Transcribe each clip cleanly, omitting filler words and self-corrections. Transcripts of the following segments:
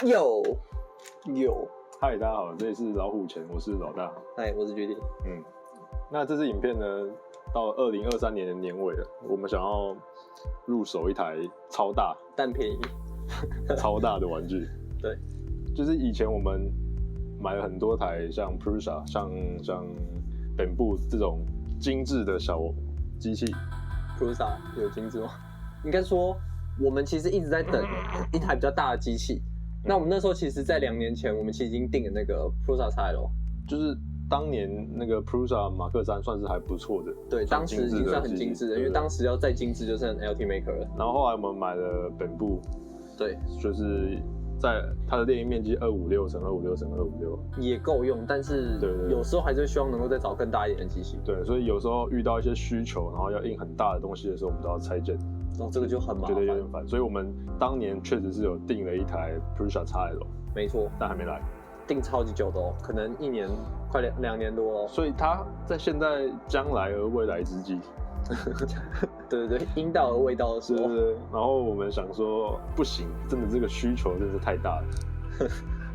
有，嗨，大家好，这里是老虎钳，我是老大。嗨，我是决定。那这支影片呢，到2023年的年尾了，我们想要入手一台超大但便宜，超大的玩具。对，就是以前我们买了很多台像 Prusa、像 Bamboo 这种精致的小机器。Prusa 有精致吗？应该说，我们其实一直在等一台比较大的机器。那我们那时候其实，在2年前，我们其实已经订了那个 Prusa XL，就是当年那个 Prusa Mark 3算是还不错的，对，当时已经算很精致的，因为当时要再精致就剩 LT Maker 了。然后后来我们买了 Bamboo， 对，就是在它的猎鹰面积256×256×256也够用，但是有时候还是希望能够再找更大一点的机器。对，所以有时候遇到一些需求，然后要印很大的东西的时候，我们都要拆件。这个就很麻烦，觉得有点烦，所以我们当年确实是有订了一台 Prusa XL， 没错，但还没来，订超级久的哦，可能1年快2年多了。所以它在现在将来而未来之际，对，应到而未到的时候，对。然后我们想说，不行，真的这个需求真的是太大了，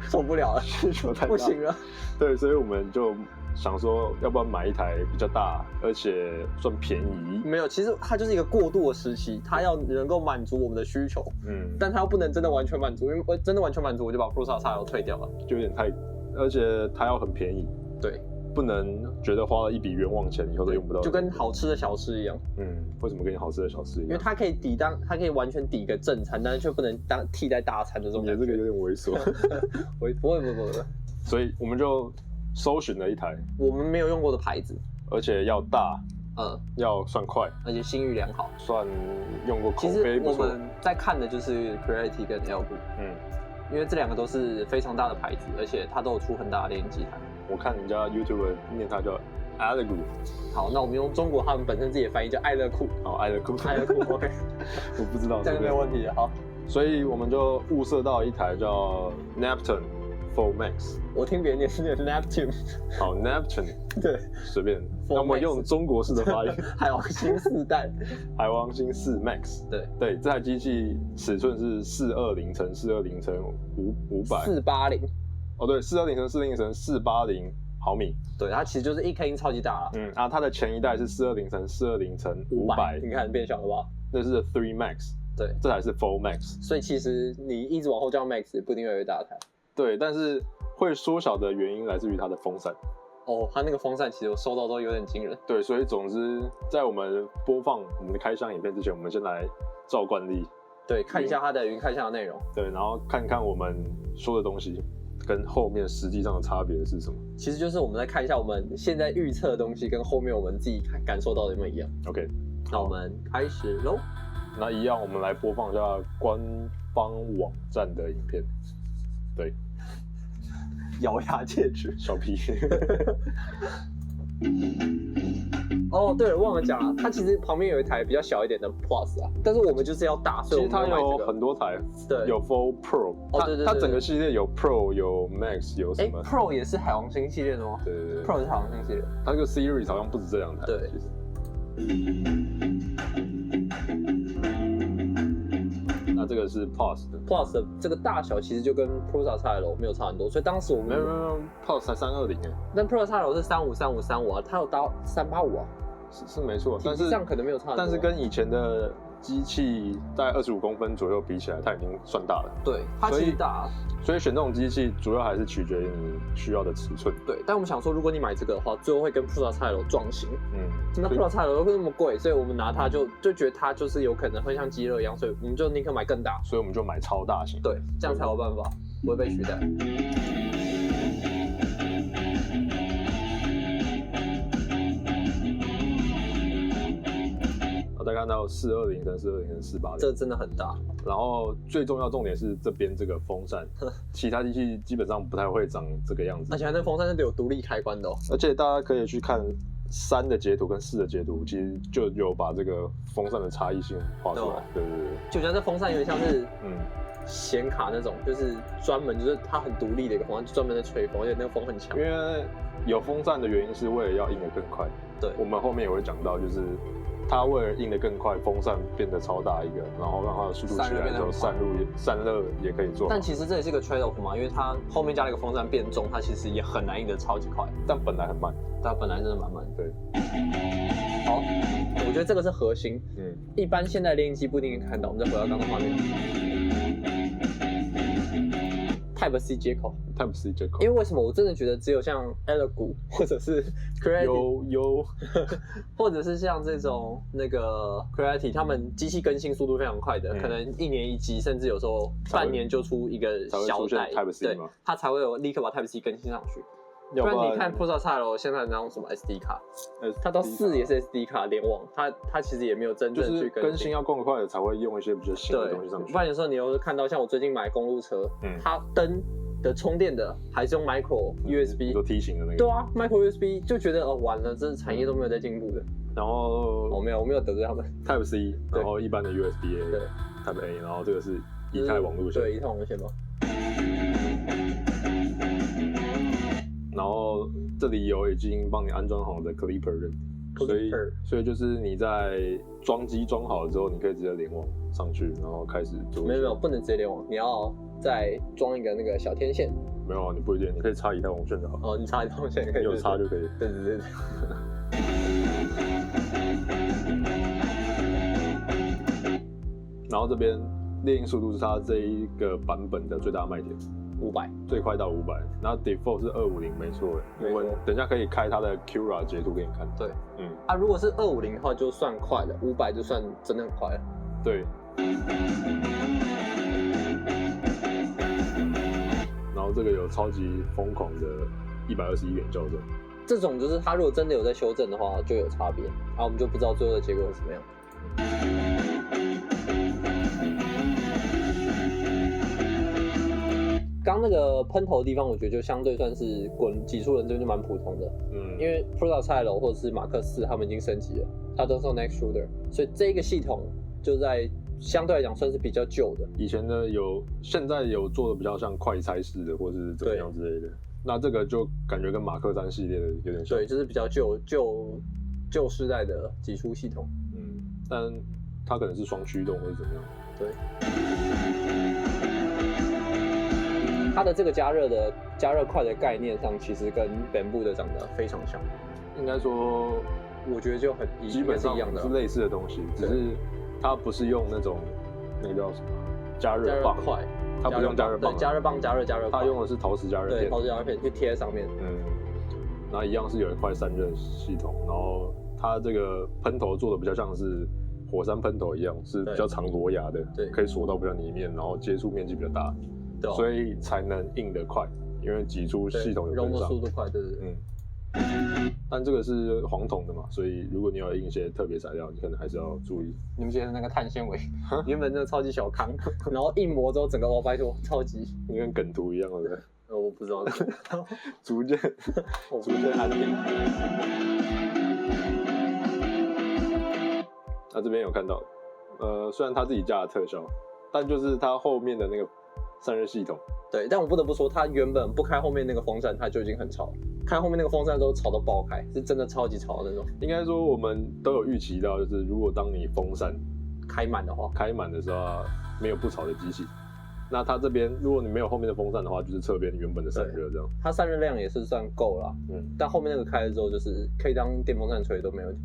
受不了了，需求太大，不行了。对，所以我们就想说，要不然买一台比较大，而且算便宜。没有，其实它就是一个过渡的时期，它要能够满足我们的需求，但它又不能真的完全满足，因为真的完全满足，我就把 Prusa XL 退掉了，就有点太，而且它要很便宜，对，不能觉得花了一笔冤枉钱以后都用不到，就跟好吃的小吃一样。为什么跟你好吃的小吃一样？因为它可以它可以完全抵一个正餐，但是却不能替代大餐的这种感觉。这个有点猥琐。不会。所以我们就搜寻了一台我们没有用过的牌子，而且要大，要算快，而且信誉良好，算用过口碑不错。其实我们在看的就是 Creality 跟 Elgoo，因为这2个都是非常大的牌子，而且它都有出很大的猎鹰机台。我看人家 YouTube 念它叫 Elgoo。好，那我们用中国他们本身自己的翻译叫爱乐酷。好，爱乐酷 ，OK。我不知道，这样没有问题。好，所以我们就物色到一台叫 Neptune Four Max。我听别人念是念 Neptune。好 ，Neptune。对，随便。那我们用中国式的发音。海王星4代。海王星4 Max。对，这台机器尺寸是420×420×500。480。哦，对，420×420×480毫米。对，它其实就是1颗音超级大了。它的前一代是420×420×500。你看变小了吧？那是3 Max。对，这台是4 Max。所以其实你一直往后叫 Max 也不一定越来越大台。对，但是会缩小的原因来自于它的风扇。它那个风扇其实我收到都有点惊人。对，所以总之，在我们播放我们的开箱影片之前，我们先来照惯例，对，看一下它的云开箱的内容，对，然后看看我们说的东西跟后面实际上的差别是什么。其实就是我们来看一下我们现在预测的东西跟后面我们自己感受到的有没有一样。OK， 那我们开始喽。那一样，我们来播放一下官方网站的影片。对。咬牙切齿，小屁。对了，忘了讲了，它其实旁边有一台比较小一点的 Plus 啊，但是我们就是要大，所以其实它有很多台，对，有 Full Pro， 对，它整个系列有 Pro 有 Max 有什么？Pro 也是海王星系列的吗？对，Pro 是海王星系列，它这个 Series 好像不止这2台，对。那这个是 Plus 的 ，Plus 的这个大小其实就跟 Prusa XL 没有差很多，所以当时我们没有 Plus 才320哎，但 Prusa XL 是353535啊，它有到385啊，是没错，但是这样可能没有差很多，但是跟以前的机器大概25公分左右比起来，它已经算大了。对，它其实大，所以选这种机器主要还是取决于你需要的尺寸。对，但我们想说，如果你买这个的话，最后会跟 Prusa XL 撞型。那 Prusa XL 会那么贵，所以我们拿它就觉得它就是有可能会像鸡肋一样，所以我们就宁可买更大。所以我们就买超大型。对，这样才有办法不会被取代。大家看到420×420×480，这真的很大。然后最重要重点是这边这个风扇，其他机器基本上不太会长这个样子。而且它那风扇是有独立开关的哦。而且大家可以去看3的截图跟4的截图，其实就有把这个风扇的差异性画出来。对。就觉得这风扇有点像是显卡那种，就是专门就是它很独立的一个风扇，就专门在吹风，而且那个风很强。因为有风扇的原因是为了要印得更快。对，我们后面也会讲到，就是它为了印得更快，风扇变得超大一个，然后让它的速度起来之后，散热也可以做。但其实这也是个 trade off 嘛，因为它后面加了一个风扇变重，它其实也很难印得超级快。但本来很慢，它本来真的蛮慢。对。好，我觉得这个是核心。一般现在猎鹰机不一定看到。我们再回到刚刚画面。Type C 接口 ，Type C 接口。因为为什么我真的觉得只有像 Elegoo 或者是 Creality 或者是像这种那个 Creality， 他们机器更新速度非常快的，可能1年1机，甚至有时候半年就出一个小代，对，它才会有立刻把 Type C 更新上去。不然你看 Prusa Cylo 现在那种什么 SD 卡，它到4也是 SD 卡联网，它其实也没有真正去更新要更快的才会用一些比较新的东西上去。不然有时候你又看到像我最近买公路车，它灯的充电的还是用 Micro USB， 做梯形的那个。对啊 ，Micro USB 就觉得完了，这产业都没有在进步的。然后我没有得罪他们。Type C， 然后一般的 USB-A， 对 Type A， 然后这个是以太网路线，对，以太网路线吗？然后这里有已经帮你安装好的 Clipper 人，所以就是你在装机装好了之后，你可以直接联网上去，然后开始做。没有，不能直接联网，你要再装一个那个小天线。没有，你不一定，你可以插一条网线就好。你插一条网线也可以。你有插就可以。对。然后这边猎鹰速度是它这一个版本的最大卖点。500，最快到500，然后 default 是250，没错。我们等一下可以开它的 Cura 截图给你看。对，如果是250的话就算快了，500就算真的很快了。对。然后这个有超级疯狂的121元校正，这种就是它如果真的有在修正的话就有差别，然后我们就不知道最后的结果是什么样。刚那个喷头的地方，我觉得就相对算是挤出人这边就蛮普通的，因为 Prusa Cylo 或者是马克4他们已经升级了，它都是用 Next Shooter， 所以这个系统就在相对来讲算是比较旧的。以前呢现在有做的比较像快拆式的，或是怎么样之类的。那这个就感觉跟马克3系列的有点像。对，就是比较旧世代的挤出系统。但它可能是双驱动或者怎么样。对。它的这个加热块的概念上，其实跟Bamboo的长得非常像。应该说，我觉得就基本上是类似的东西，只是它不是用那个叫什么加热棒块，它不是用加热棒，加热棒加热块，它用的是陶瓷加热片，对，陶瓷加热片去贴在上面。然后一样是有一块散热系统，然后它这个喷头做的比较像是火山喷头一样，是比较长螺牙的，对，可以锁到比较里面，然后接触面积比较大。所以才能印得快，因为挤出系统有跟上，融的速度快，对。但这个是黄铜的嘛，所以如果你要印一些特别材料，你可能还是要注意。你们觉得那个碳纤维原本真的超级小康，然后印模之后整个拜托超级，你跟梗图一样，对不对？我不知道，逐渐安定。这边有看到，虽然他自己加了特效，但就是他后面的那个散热系统，对，但我不得不说，它原本不开后面那个风扇，它就已经很吵了。开后面那个风扇之后，吵到爆开，是真的超级吵的那种。应该说，我们都有预期到，就是如果当你风扇开满的话，的时候没有不吵的机器，那它这边如果你没有后面的风扇的话，就是侧边原本的散热这样。它散热量也是算够了，但后面那个开了之后，就是可以当电风扇吹都没问题。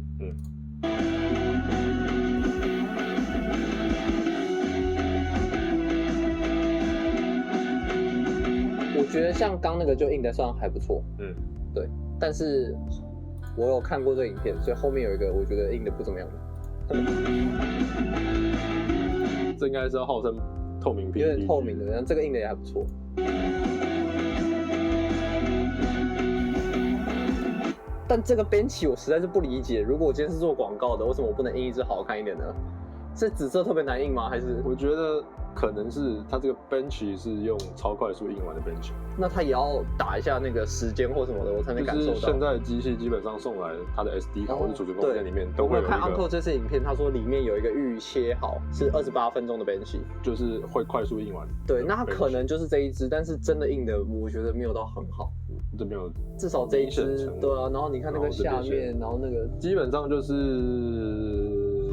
我觉得像刚那个就印的算还不错，对。但是我有看过这个影片，所以后面有一个我觉得印的不怎么样的。这应该是要号称透明屏，有点透明的，但这个印的也还不错。但这个边旗我实在是不理解，如果我今天是做广告的，为什么我不能印一支好看一点的？是紫色特别难印吗？还是我觉得可能是它这个 bench 是用超快速印完的 bench， 那它也要打一下那个时间或什么的，我才能感受到。就是现在的机器基本上送来它的 SD 卡或者储存空间里面都会有一个。我看 Uncle 这次影片，他说里面有一个预切好是28分钟的 bench， 就是会快速印完。对，那它可能就是这一支，但是真的印的我觉得没有到很好。这没有，至少这一支对啊。然后你看那个下面，然后那个基本上就是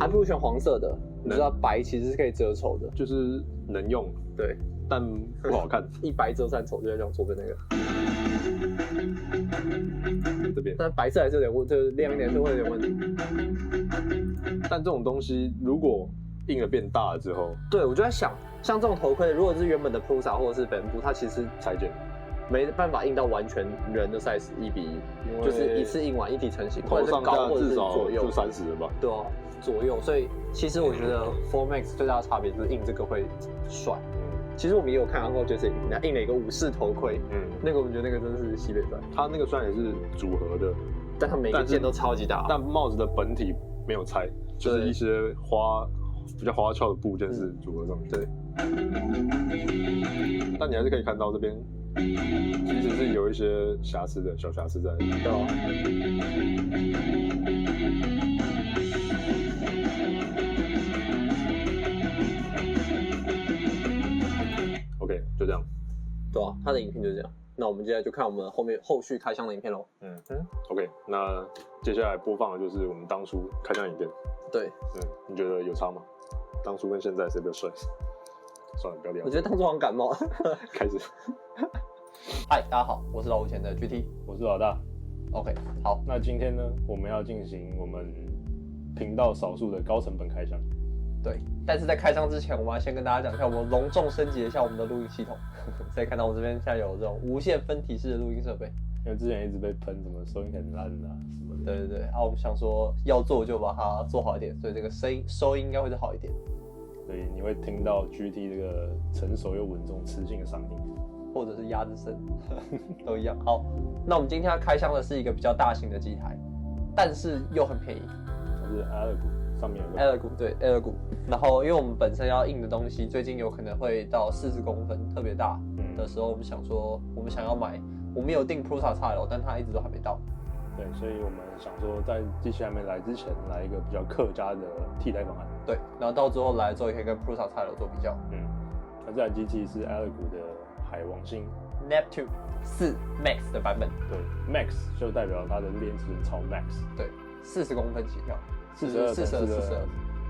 还不如选黄色的。你知道白其实是可以遮丑的，就是能用，对，但不好看。一白遮三丑，就在这样左边那个这边，但白色还是有点问，就是亮一点是会有点问题。但这种东西如果印的变大了之后，对我就在想，像这种头盔，如果是原本的 Prusa 或者是 Bamboo，它其实裁剪没办法印到完全人的 size 1:1，就是一次印完一体成型，头上高或者是至少左右就30了吧？对啊，左右。所以其实我觉得 4 Max 最大的差别就是印这个会帅。其实我们也有看过，就是印了一个武士头盔，那个我们觉得那个真的是西北帅。它那个虽然也是组合的，但它每个件都超级大。但帽子的本体没有拆，就是一些比较花俏的部件是组合上去。对。但你还是可以看到这边，其实是有一些瑕疵的小瑕疵在。对啊。OK， 就这样。对啊，他的影片就这样。那我们接下来就看我们后续开箱的影片喽。OK， 那接下来播放的就是我们当初开箱影片。对。你觉得有差吗？当初跟现在谁比较帅？算了，不要聊。我觉得当初好像感冒。开始。嗨，大家好，我是老五前的 GT， 我是老大。OK， 好，那今天呢，我们要进行我们频道少数的高成本开箱。对，但是在开箱之前，我们要先跟大家讲一下，我们隆重升级一下我们的录音系统。所以看到我这边现在有这种无线分体式的录音设备，因为之前一直被喷什么收音很烂啊什么的。对对对，我们想说要做就把它做好一点，所以这个收音应该会是好一点。所以你会听到 GT 这个成熟又稳重、磁性的嗓音，或者是鸭子声，都一样。好，那我们今天要开箱的是一个比较大型的机台，但是又很便宜。它是 Elegoo 上面有 Elegoo， 对 Elegoo。然后因为我们本身要印的东西，最近有可能会到40公分，特别大的时候，我们想说我们想要买，我们有订 Prusa XL， 但它一直都还没到。对，所以我们想说在机器还没来之前，来一个比较客家的替代方案。对，然后到之后来之后也可以跟 Prusa XL 做比较。那这台机器是 Elegoo 的海王星 Neptune 4 Max 的版本。对 ，Max 就代表它的链尺寸超 Max。对，40公分起跳，42，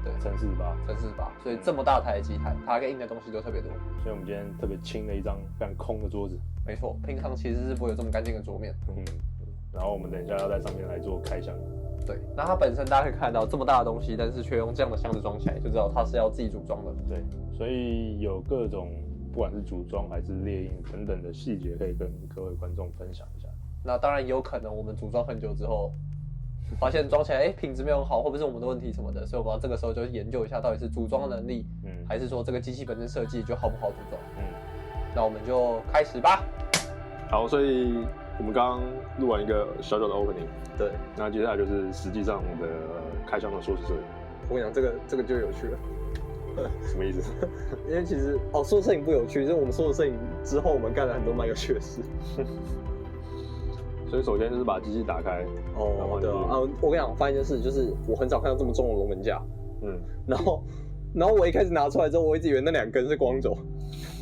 对，乘48，所以这么大台的机台，它可以印的东西都特别多。所以我们今天特别清了一张非常空的桌子。没错，平常其实是不会有这么干净的桌面。然后我们等一下要在上面来做开箱。对，那它本身大家可以看到这么大的东西，但是却用这样的箱子装起来，就知道它是要自己组装的。对，所以有各种不管是组装还是列印等等的细节，可以跟各位观众分享一下。那当然有可能我们组装很久之后，发现装起来品质没有很好，会不会是我们的问题什么的？所以我们这个时候就研究一下，到底是组装的能力，还是说这个机器本身设计就好不好组装？那我们就开始吧。好，所以我们刚刚录完一个小小的 opening， 对，那接下来就是实际上的开箱的说实摄影。我跟你讲，这个就有趣了。什么意思？因为其实说摄影不有趣，就是我们说的摄影之后，我们干了很多蛮有趣的事。所以首先就是把机器打开。对啊，我跟你讲，我发现一件事，就是我很少看到这么重的龙门架。然后我一开始拿出来之后，我一直以为那2根是光轴。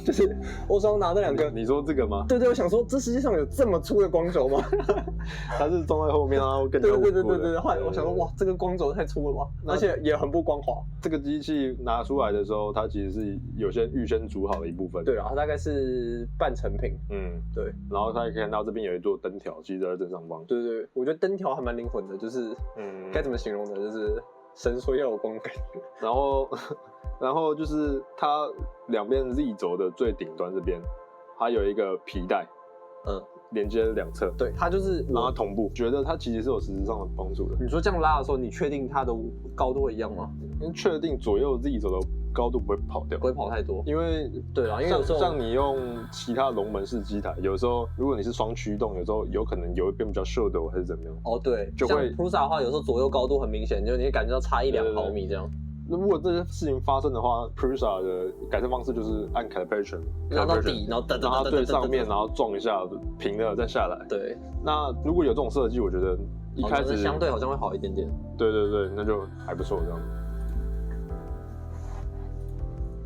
就是我手上拿那2根，你说这个吗？对，我想说，这世界上有这么粗的光轴吗？它是装在后面，然后更加稳固的。对。后来我想说，哇，这个光轴太粗了吧，而且也很不光滑。这个机器拿出来的时候，它其实是有些预先煮好的一部分。对啊，它大概是半成品。对。然后大家可以看到这边有一座灯条，其实在正上方。对，我觉得灯条还蛮灵魂的，就是该怎么形容呢？就是伸缩要有光感觉。然后就是它两边 Z 轴的最顶端这边，它有一个皮带，连接2侧。对，它就是让它同步，觉得它其实是有实质上的帮助的。你说这样拉的时候，你确定它的高度会一样吗？确定左右 Z 轴的高度不会跑掉，不会跑太多。因为对啊，因为有时候像你用其他龙门式机台，有时候如果你是双驱动，有时候有可能有一边比较秀的还是怎么样。对，就会 Prusa 的话，有时候左右高度很明显，就你感觉到差1-2毫米这样。那如果这些事情发生的话 ，Prusa 的改善方式就是按 calibration， 拉到底，然后让它对上面，然后撞一下，平了再下来。对。那如果有这种设计，我觉得一开始相对好像会好一点点。对，那就还不错这样。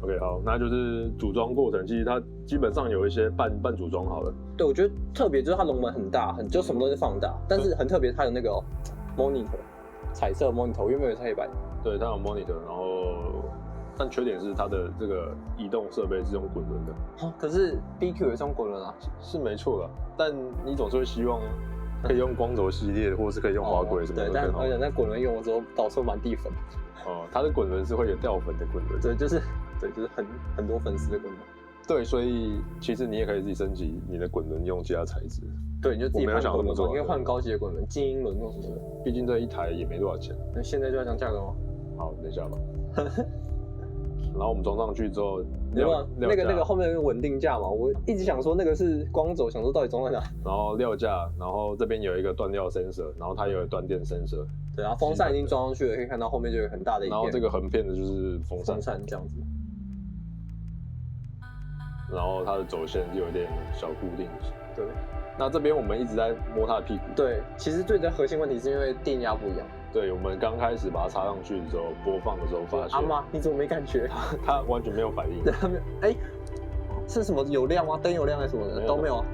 OK， 好，那就是组装过程，其实它基本上有一些半组装好了。对，我觉得特别就是它龙门很大，就什么东西放大，但是很特别，它有那个monitor，彩色 monitor，因为没有黑白。对，它有 monitor， 然后但缺点是它的这个移动设备是用滚轮的。可是 BQ 也是用滚轮啊，是没错啦，但你总是会希望可以用光轴系列，或者是可以用滑轨什么的。对，但而且那滚轮用了之后，导出满地粉。它的滚轮是会有掉粉的滚轮。对，就是很多粉丝的滚轮。对，所以其实你也可以自己升级你的滚轮，用其他材质。对，你就自己换滚轮，因为换高级的滚轮，静音轮或什么的。毕竟这一台也没多少钱。那现在就要讲价格吗？好，等一下吧。然后我们装上去之后，那个后面有个稳定架嘛，我一直想说那个是光轴，想说到底装在哪？然后料架，然后这边有一个断料 sensor， 然后它有断电 sensor。对啊，风扇已经装上去了，可以看到后面就有很大的一片。然后这个横片的就是风扇这样子。然后它的轴线就有点小固定。对。那这边我们一直在摸它的屁股。对，其实最的核心问题是因为电压不一样。对，我们刚开始把它插上去的时候，播放的时候发现，阿妈，你怎么没感觉？它完全没有反应。对，它没有。哎，是什么有亮吗？灯有亮还是什么的？都没有啊。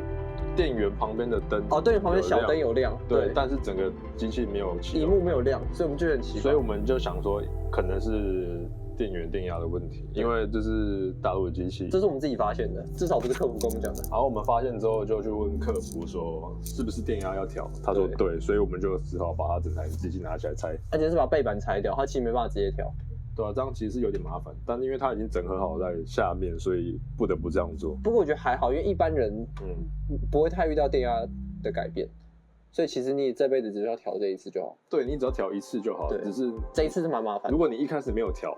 电源旁边的灯电源旁边小灯有亮，对，但是整个机器没有启动，萤幕没有亮，所以我们就很奇怪。所以我们就想说，可能是电源电压的问题，因为这是大陆的机器，这是我们自己发现的，至少不是客服跟我们讲的。然后我们发现之后就去问客服说，是不是电压要调？他说对，所以我们就只好把它整台机器拿起来拆，而且是把背板拆掉，它其实没办法直接调。对啊，这样其实是有点麻烦，但因为它已经整合好在下面，所以不得不这样做。不过我觉得还好，因为一般人不会太遇到电压的改变，所以其实你这辈子只要调这一次就好。对，你只要调一次就好，只是这一次是蛮麻烦。如果你一开始没有调，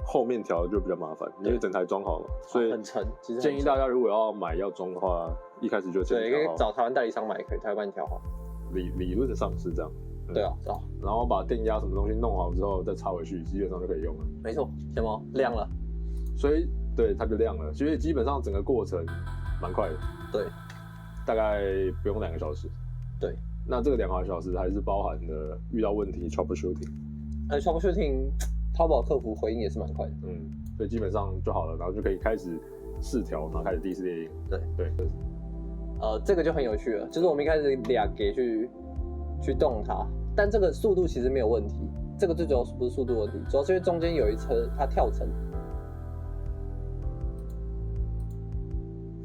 后面调就比较麻烦，因为整台装好了，所以很沉。其实建议大家如果要买要装的话，一开始就先调好。对，可以找台湾代理商买，可以他会帮你调好。理论上是这样。对啊，然后把电压什么东西弄好之后再插回去，基本上就可以用了。没错，小猫亮了，所以对它就亮了，所以基本上整个过程蛮快的。对，大概不用2个小时。对，那这个2个小时还是包含了遇到问题 troubleshooting。troubleshooting， 淘宝客服回应也是蛮快的。所以基本上就好了，然后就可以开始试调，然后开始第一次列印。对。这个就很有趣了，就是我们一开始2给去动它。但这个速度其实没有问题，这个最主要不是速度问题，主要是因为中间有一层它跳层，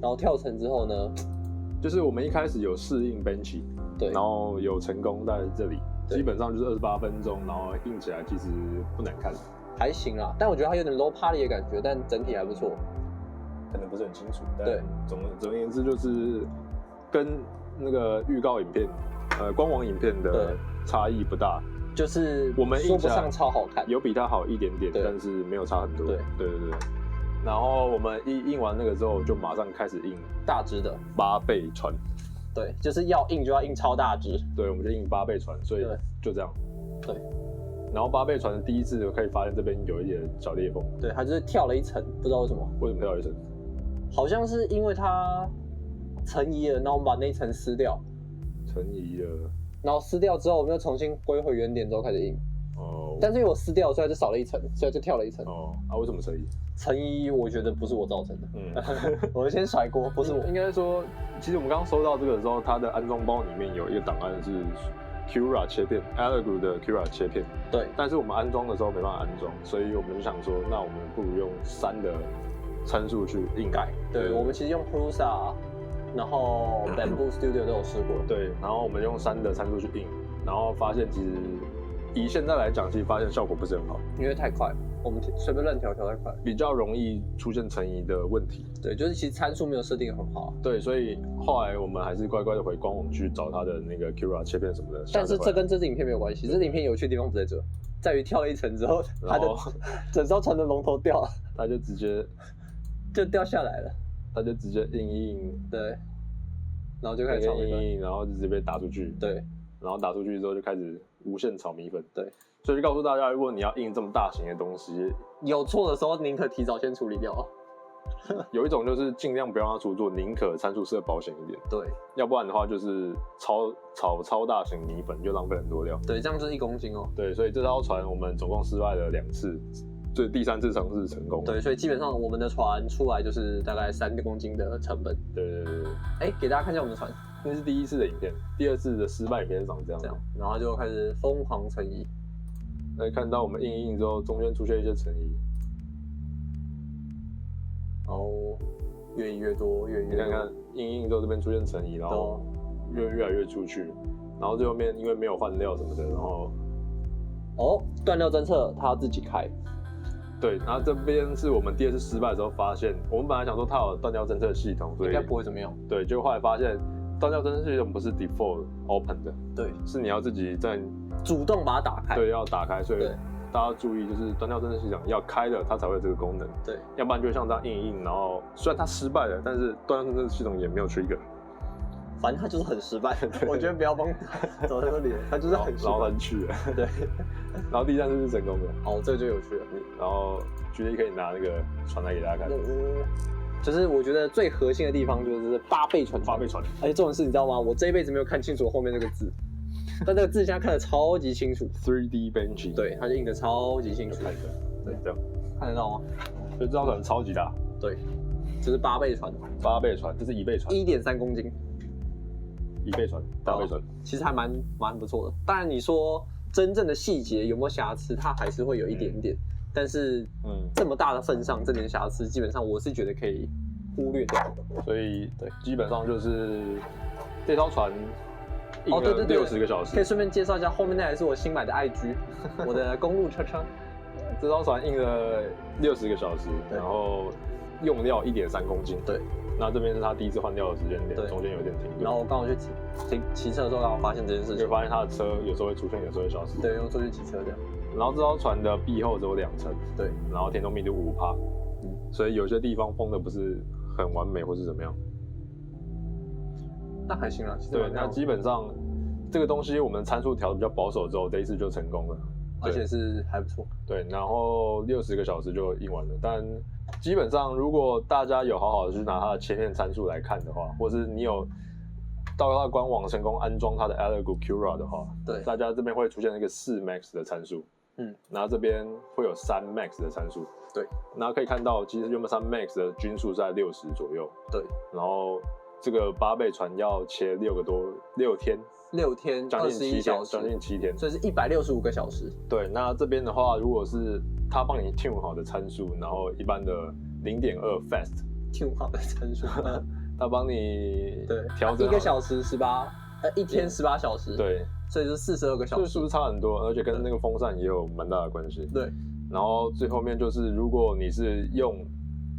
然后跳层之后呢，就是我们一开始有适应 Benchy， 对，然后有成功在这里，基本上就是28分钟，然后印起来其实不难看，还行啦，但我觉得它有点 low poly 的感觉，但整体还不错，可能不是很清楚，对，总而言之就是跟那个预告影片。官网影片的差异不大，就是我们说不上超好看，有比它好一点点，但是没有差很多。对。然后我们印完那个之后，就马上开始印大只的8倍传。对，就是要印就要印超大只。对，我们就印8倍传，所以就这样。对。然后8倍传的第一次可以发现这边有一点小裂缝。对，它就是跳了一层，不知道为什么。为什么跳了一层？好像是因为它层移了，然后我们把那一层撕掉。层移了，然后撕掉之后，我们又重新归回原点之后开始印。但是因为我撕掉，所以就少了一层，所以就跳了一层。为什么层移？层移我觉得不是我造成的。我先甩锅，不是我。应该说，其实我们刚刚收到这个的时候，它的安装包里面有一个档案是 Cura 切片 ，Allegro 的 Cura 切片。对。但是我们安装的时候没办法安装，所以我们就想说，那我们不如用3的参数去印改。对，我们其实用 Prusa。然后 Bamboo Studio 都有试过，对，然后我们用3的参数去印，然后发现其实以现在来讲，其实发现效果不是很好，因为太快了，我们随便乱调太快，比较容易出现层移的问题。对，就是其实参数没有设定很好。对，所以后来我们还是乖乖的回官网去找它的那个 Cura 切片什么的。但是这跟这支影片没有关系，这支影片有趣的地方不在这，在于跳了一层之后，它的整艘船的龙头掉了，它就直接就掉下来了。他就直接印，对，然后就开始炒米粉，然后就直接被打出去，对，然后打出去之后就开始无限炒米粉，对，所以就告诉大家，如果你要印这么大型的东西，有错的时候宁可提早先处理掉。有一种就是尽量不要让它出错，宁可参数设保险一点，对，要不然的话就是炒超大型米粉就浪费很多料，对，这样就是1公斤哦，对，所以这艘船我们总共失败了2次。所以第3次尝试成功。对，所以基本上我们的船出来就是大概3公斤的成本。对。给大家看一下我们的船，那是第1次的影片，第2次的失败影片是长这样。然后就开始疯狂乘以。可以看到我们印之后，中间出现一些层移，然后越移越多，越移越多。你看看印之后这边出现层移，然后越来越出去，然后最后面因为没有换料什么的，然后断料侦测它要自己开。对，然后这边是我们第2次失败的时候发现，我们本来想说它有断料侦测系统，所以应该不会怎么样。对，结果后来发现断料侦测系统不是 default open 的，对，是你要自己在主动把它打开。对，要打开，所以大家要注意，就是断料侦测系统要开了，它才会有这个功能。对，要不然就像这样印，然后虽然它失败了，但是断料侦测系统也没有 trigger。反正他就是很失败，我觉得不要帮他走这里，他就是很失败，然后他去了，对，然后第3次是成功的，好，这个就有趣了。然后觉得可以拿那个传来给大家看，就是我觉得最核心的地方就是8倍传，而且这种事你知道吗？我这一辈子没有看清楚后面那个字，但这个字现在看得超级清楚 ，3D Benji， 对，它就印得超级清楚，对，这样看得到吗？所以这张船超级大，对，这是8倍船，8倍船，这是1倍船，1.3公斤。1倍船，8倍船，其实还蛮不错的。当然，你说真正的细节有没有瑕疵，它还是会有一点点。但是，这么大的份上，这点瑕疵基本上我是觉得可以忽略掉的。所以，对，基本上就是这艘船印了60个小时。可以顺便介绍一下，后面那台是我新买的IG， 我的公路车。这艘船印了60个小时，然后用料1.3公斤。对。那这边是他第1次换料的时间点，中间有点停顿。然后我刚好去骑车的时候，刚好发现这件事情，就发现他的车有时候会出现，有时候会消失。对，用出去骑车这样。然后这艘船的壁厚只有2层，对，然后填充密度5%，所以有些地方封的不是很完美，或是怎么样。那还行啦，对，那基本上这个东西我们参数调的比较保守之后，这一次就成功了，而且是还不错。对，然后60个小时就印完了，但基本上，如果大家有好好的去拿它的切片参数来看的话，或是你有到它的官网成功安装它的 Elegoo Cura 的话，对，大家这边会出现一个4 Max 的参数，然后这边会有3 Max 的参数，对，然后可以看到，其实原本3 Max 的均数在60左右，对，然后这个8倍船要切6天，将近7天，所以是165个小时。对，那这边的话，如果是他帮你 tune 好的参数，然后一般的0.2 fast tune 好的参数，他帮你调整1个小时1天18小时，对，所以是42个小时，是不是差很多？而且跟那个风扇也有蛮大的关系。对，然后最后面就是，如果你是用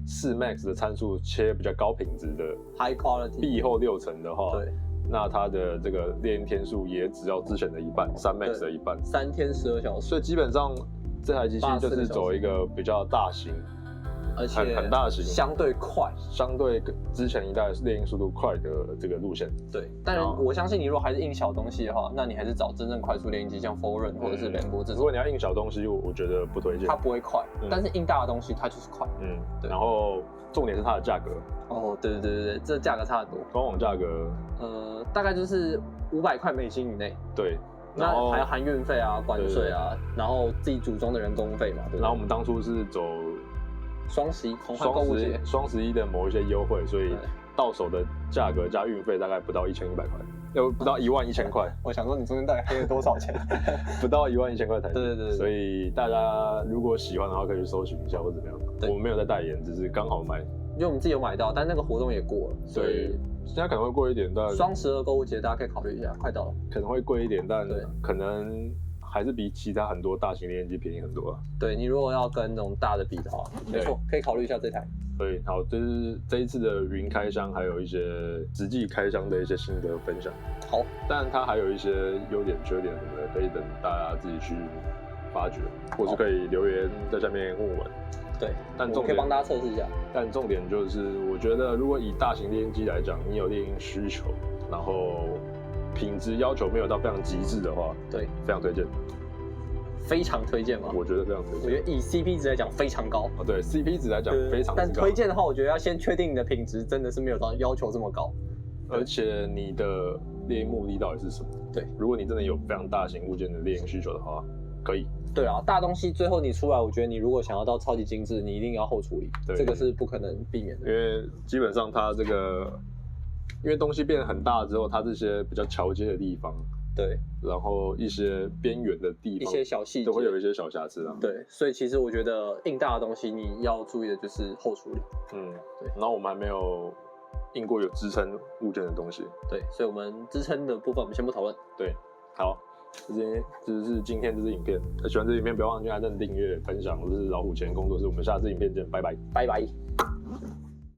4 Max 的参数切比较高品质的 high quality 壁厚6层的话，对，那它的这个猎鹰天数也只要之前的一半，3 Max 的一半，3天12小时。所以基本上这台机器就是走一个比较大型，而且很大型，相对快，相对之前一代猎鹰速度快的这个路线。对，但我相信你如果还是印小东西的话，那你还是找真正快速猎鹰机，像 Forerun 或者是 Lambo 这种。如果你要印小东西，我觉得不推荐。它不会快，但是印大的东西它就是快。对。然后重点是它的价格。哦，对，这价格差很多。官网价格，大概就是$500以内。对。那还要含运费啊、关税啊，然后自己组装的人工费嘛。对。然后我们当初是走双11狂欢购物节，双11的某一些优惠，所以到手的价格加运费大概不到1100块，不到11000块。我想说你中间大概黑了多少钱？不到11000块台币。对。所以大家如果喜欢的话，可以去搜寻一下或怎么样。我们没有在代言，只是刚好买。因为我们自己有买到，但那个活动也过了，所以现在可能会贵一点，但双12购物节大家可以考虑一下，快到了。可能会贵一点，但可能还是比其他很多大型猎鹰机便宜很多。对，你如果要跟那种大的比的话，没错，可以考虑一下这台。对，好，这是这一次的云开箱，还有一些实际开箱的一些心得分享。好，但它还有一些优点、缺点什么的，可以等大家自己去发掘，或是可以留言在下面问我们。对，但重点可以帮大家测试一下。但重点就是，我觉得如果以大型猎鹰机来讲，你有猎鹰需求，然后品质要求没有到非常极致的话，对，非常推荐。非常推荐吗？我觉得非常推荐。我觉得以 CP 值来讲非常高。对 CP 值来讲非常高。但推荐的话，我觉得要先确定你的品质真的是没有到要求这么高，而且你的猎鹰目的到底是什么？对，如果你真的有非常大型物件的猎鹰需求的话，可以。对啊，大东西最后你出来，我觉得你如果想要到超级精致，你一定要后处理，这个是不可能避免的。因为基本上它这个，因为东西变得很大之后，它这些比较桥接的地方，对，然后一些边缘的地方，一些小细节都会有一些小瑕疵啊。对，所以其实我觉得印大的东西你要注意的就是后处理。对。然后我们还没有印过有支撑物件的东西。对，所以我们支撑的部分我们先不讨论。对，好。这是今天这支影片，喜欢这支影片不要忘记按赞、订阅、分享。我是老虎钳工作室，我们下次影片见，拜拜，拜拜。